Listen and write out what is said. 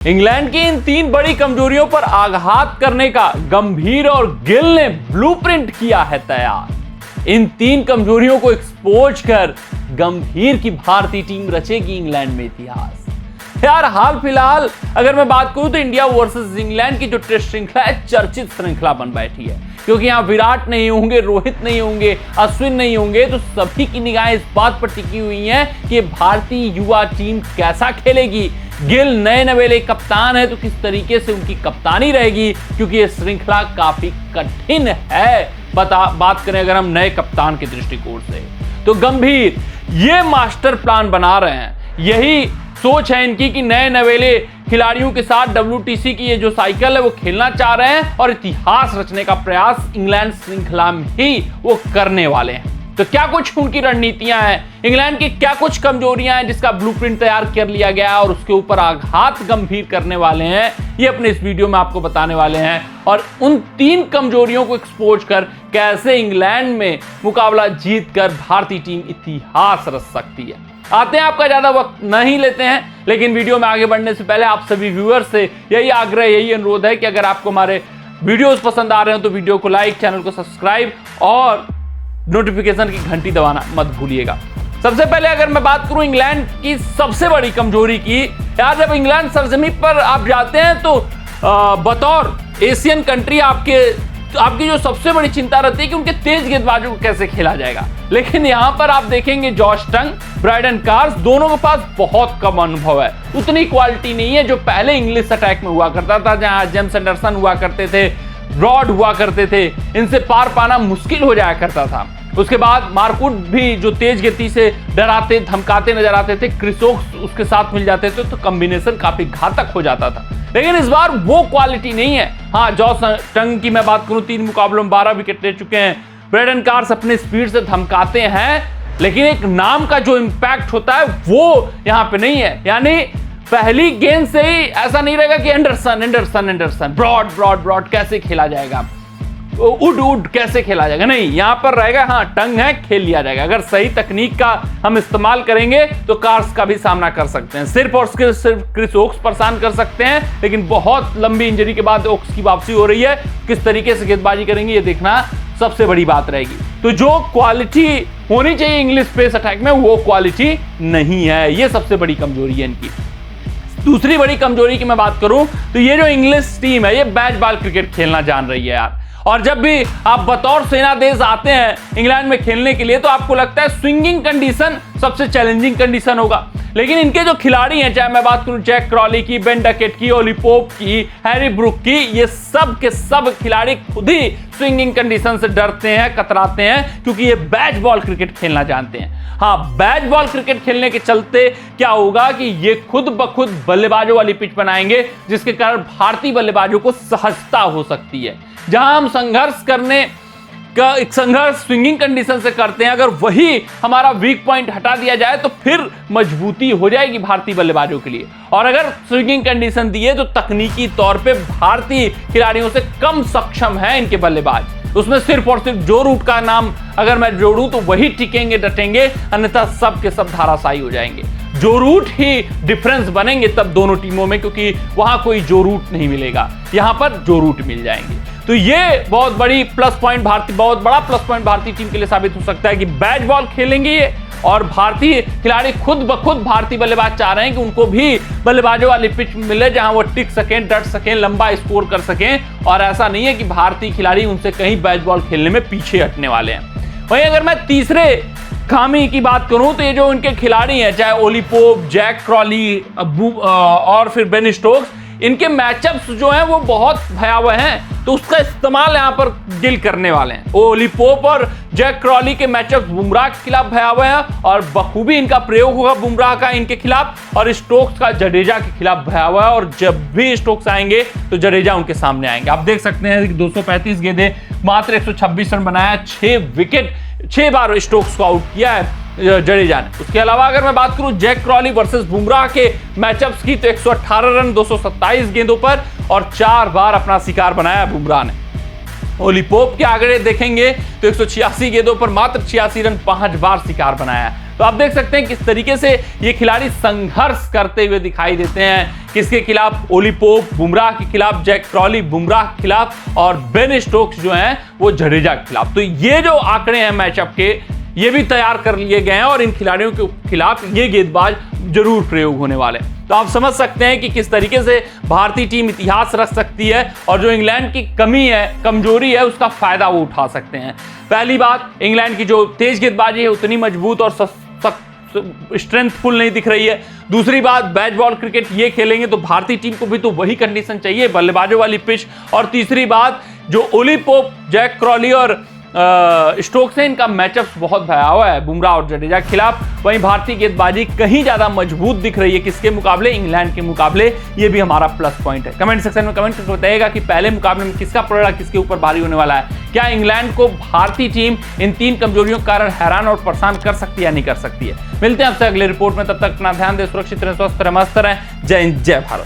England की इन 3 बड़ी कमजोरियों पर आघात करने का गंभीर और गिल ने ब्लूप्रिंट किया है तैयार। इन 3 कमजोरियों को एक्सपोज कर गंभीर की भारतीय टीम रचेगी इंग्लैंड में इतिहास। यार हाल फिलहाल अगर मैं बात करूं तो इंडिया वर्सेस इंग्लैंड की जो टेस्ट श्रृंखला है चर्चित श्रृंखला बन बैठी है, क्योंकि यहां विराट नहीं होंगे, रोहित नहीं होंगे, अश्विन नहीं होंगे, तो सभी की निगाहें इस बात पर टिकी हुई हैं कि भारतीय युवा टीम कैसा खेलेगी। गिल नए नवेले कप्तान है तो किस तरीके से उनकी कप्तानी रहेगी, क्योंकि यह श्रृंखला काफी कठिन है। बात करें अगर हम नए कप्तान के दृष्टिकोण से, तो गंभीर ये मास्टर प्लान बना रहे हैं। यही सोच है इनकी कि नए नवेले खिलाड़ियों के साथ WTC की ये जो साइकिल है वो खेलना चाह रहे हैं और इतिहास रचने का प्रयास इंग्लैंड श्रृंखला में ही वो करने वाले हैं। तो क्या कुछ उनकी रणनीतियां हैं, इंग्लैंड की क्या कुछ कमजोरियां हैं जिसका ब्लूप्रिंट तैयार कर लिया गया और उसके ऊपर आघात गंभीर करने वाले हैं, ये अपने इस वीडियो में आपको बताने वाले हैं। और उन 3 कमजोरियों को एक्सपोज कर कैसे इंग्लैंड में मुकाबला जीतकर भारतीय टीम इतिहास रच सकती है। आते हैं, आपका ज्यादा वक्त नहीं लेते हैं, लेकिन वीडियो में आगे बढ़ने से पहले आप सभी व्यूअर्स से यही आग्रह, यही अनुरोध है कि अगर आपको हमारे वीडियोस पसंद आ रहे हो तो वीडियो को लाइक, चैनल को सब्सक्राइब और नोटिफिकेशन की घंटी दबाना मत भूलिएगा। सबसे पहले अगर मैं बात करूं इंग्लैंड की सबसे बड़ी कमजोरी की, यार जब इंग्लैंड सरजमी पर आप जाते हैं तो बतौर एशियन कंट्री आपकी जो सबसे बड़ी चिंता रहती है कि उनके तेज गेंदबाजों को कैसे खेला जाएगा। लेकिन यहां पर आप देखेंगे जॉश टंग, ब्रायडन कार्स, दोनों के पास बहुत कम अनुभव है, उतनी क्वालिटी नहीं है जो पहले इंग्लिश अटैक में हुआ करता था, जहां जेम्स एंडरसन हुआ करते थे, रॉड हुआ करते थे, इनसे पार पाना मुश्किल हो जाया करता था। उसके बाद मार्कवुड भी जो तेज गति से डराते धमकाते नजर आते थे, क्रिस ओक्स उसके साथ मिल जाते थे, तो कॉम्बिनेशन काफी घातक हो जाता था। लेकिन इस बार वो क्वालिटी नहीं है। हाँ, जॉश टंग की मैं बात करूं, 3 मुकाबलों में 12 विकेट ले चुके हैं। ब्रायडन कार्स अपने स्पीड से धमकाते हैं, लेकिन एक नाम का जो इंपैक्ट होता है वो यहां पे नहीं है। यानी पहली गेंद से ही ऐसा नहीं रहेगा कि एंडरसन ब्रॉड कैसे खेला जाएगा, उड कैसे खेला जाएगा, नहीं, यहां पर रहेगा हाँ टंग है, खेल लिया जाएगा। अगर सही तकनीक का हम इस्तेमाल करेंगे तो कार्स का भी सामना कर सकते हैं। सिर्फ और सिर्फ क्रिस ओक्स परेशान कर सकते हैं, लेकिन बहुत लंबी इंजरी के बाद ओक्स की वापसी हो रही है, किस तरीके से गेंदबाजी करेंगे ये देखना सबसे बड़ी बात रहेगी। तो जो क्वालिटी होनी चाहिए इंग्लिश पेस अटैक में वो क्वालिटी नहीं है, ये सबसे बड़ी कमजोरी है इनकी। दूसरी बड़ी कमजोरी की मैं बात करूं तो ये जो इंग्लिश टीम है ये बैट बॉल क्रिकेट खेलना जान रही है यार। और जब भी आप बतौर सेना देश आते हैं इंग्लैंड में खेलने के लिए तो आपको लगता है स्विंगिंग कंडीशन सबसे चैलेंजिंग कंडीशन होगा, लेकिन इनके जो खिलाड़ी हैं, चाहे मैं बात करूं जैक क्रॉली की, बेन डकेट की, ओली पोप की, हैरी ब्रूक की, ये सब के सब खिलाड़ी खुद ही स्विंगिंग कंडीशन से डरते हैं, कतराते हैं, क्योंकि ये बैट बॉल क्रिकेट खेलना जानते हैं। हाँ, बैट बॉल क्रिकेट खेलने के चलते क्या होगा कि ये खुद ब खुद बल्लेबाजों वाली पिच बनाएंगे, जिसके कारण भारतीय बल्लेबाजों को सहजता हो सकती है। जहां हम संघर्ष स्विंगिंग कंडीशन से करते हैं, अगर वही हमारा वीक पॉइंट हटा दिया जाए तो फिर मजबूती हो जाएगी भारतीय बल्लेबाजों के लिए। और अगर स्विंगिंग कंडीशन दिए तो तकनीकी तौर पे भारतीय खिलाड़ियों से कम सक्षम है इनके बल्लेबाज। उसमें सिर्फ और सिर्फ जो रूट का नाम अगर मैं जोड़ूं तो वही टिकेंगे डटेंगे, अन्यथा सब के सब धाराशायी हो जाएंगे। जो रूट ही डिफरेंस बनेंगे तब दोनों टीमों में, क्योंकि वहां कोई जो रूट नहीं मिलेगा, यहां पर जो रूट मिल जाएंगे। तो ये बहुत बड़ा प्लस पॉइंट भारतीय टीम के लिए साबित हो सकता है कि बैट बॉल खेलेंगे ये, और भारतीय खिलाड़ी खुद ब खुद भारतीय बल्लेबाज चाह रहे हैं कि उनको भी बल्लेबाजों वाली पिच मिले जहां वो टिक सकें, डट सकें, लंबा स्कोर कर सकें। और ऐसा नहीं है कि भारतीय खिलाड़ी उनसे कहीं बैट बॉल खेलने में पीछे हटने वाले हैं। वहीं अगर मैं तीसरे खामी की बात करूं तो ये जो उनके खिलाड़ी हैं, चाहे ओली पोप, जैक क्रॉली और फिर बेन स्टोक्स, इनके मैचअप्स जो हैं वो बहुत भयावह हैं, तो उसका इस्तेमाल यहां पर गिल करने वाले हैं। ओली पोप और जैक क्रॉली के मैचअप्स बुमराह के खिलाफ भयावह हैं और बखूबी इनका प्रयोग होगा बुमराह का इनके खिलाफ, और स्टोक्स का जडेजा के खिलाफ भयावह है। और जब भी स्टोक्स आएंगे तो जडेजा उनके सामने आएंगे। आप देख सकते हैं कि 235 गेंदें, मात्र 126 रन बनाया, 6 बार स्टोक्स को आउट किया है जडेजा ने। उसके अलावा अगर मैं बात करूं जैक क्रॉली वर्सेस बुमराह के मैचअप्स की, तो 118 रन 227 गेंदों पर और 4 बार अपना शिकार बनाया बुमराह ने। ओली पोप के आंकड़े देखेंगे तो 186 गेंदों पर मात्र 86 रन 5 बार शिकार बनाया। तो आप देख सकते हैं किस तरीके से ये खिलाड़ी संघर्ष करते हुए दिखाई देते हैं। किसके खिलाफ? ओली पोप, बुमराह के खिलाफ जैक क्रॉली, बुमराह के खिलाफ, और बेन स्टोक्स जो हैं वो जडेजा के खिलाफ। तो ये जो आंकड़े हैं मैचअप के, ये भी तैयार कर लिए गए हैं और इन खिलाड़ियों के खिलाफ ये गेंदबाज जरूर प्रयोग होने वाले। तो आप समझ सकते हैं कि किस तरीके से भारतीय टीम इतिहास रख सकती है और जो इंग्लैंड की कमी है, कमजोरी है, उसका फायदा वो उठा सकते हैं। पहली बात, इंग्लैंड की जो तेज गेंदबाजी है उतनी मजबूत और स्ट्रेंथफुल नहीं दिख रही है। दूसरी बात, बैट बॉल क्रिकेट ये खेलेंगे तो भारतीय टीम को भी तो वही कंडीशन चाहिए, बल्लेबाजों वाली पिच। और तीसरी बात, जो ओली पोप, जैक क्रॉली और स्टोक्स है, इनका मैचअप बहुत भयावह है बुमराह और जडेजा के खिलाफ। वहीं भारतीय गेंदबाजी कहीं ज्यादा मजबूत दिख रही है किसके मुकाबले? इंग्लैंड के मुकाबले। ये भी हमारा प्लस पॉइंट है। कमेंट सेक्शन में कमेंट करके बताइएगा कि पहले मुकाबले में किसका पलड़ा किसके ऊपर भारी होने वाला है। क्या इंग्लैंड को भारतीय टीम इन 3 कमजोरियों के कारण हैरान और परेशान कर सकती है या नहीं कर सकती है? मिलते हैं आपसे अगले रिपोर्ट में, तब तक अपना ध्यान दें, सुरक्षित रहें, स्वस्थ रहें, मस्त रहें। जय हिंद, जय भारत।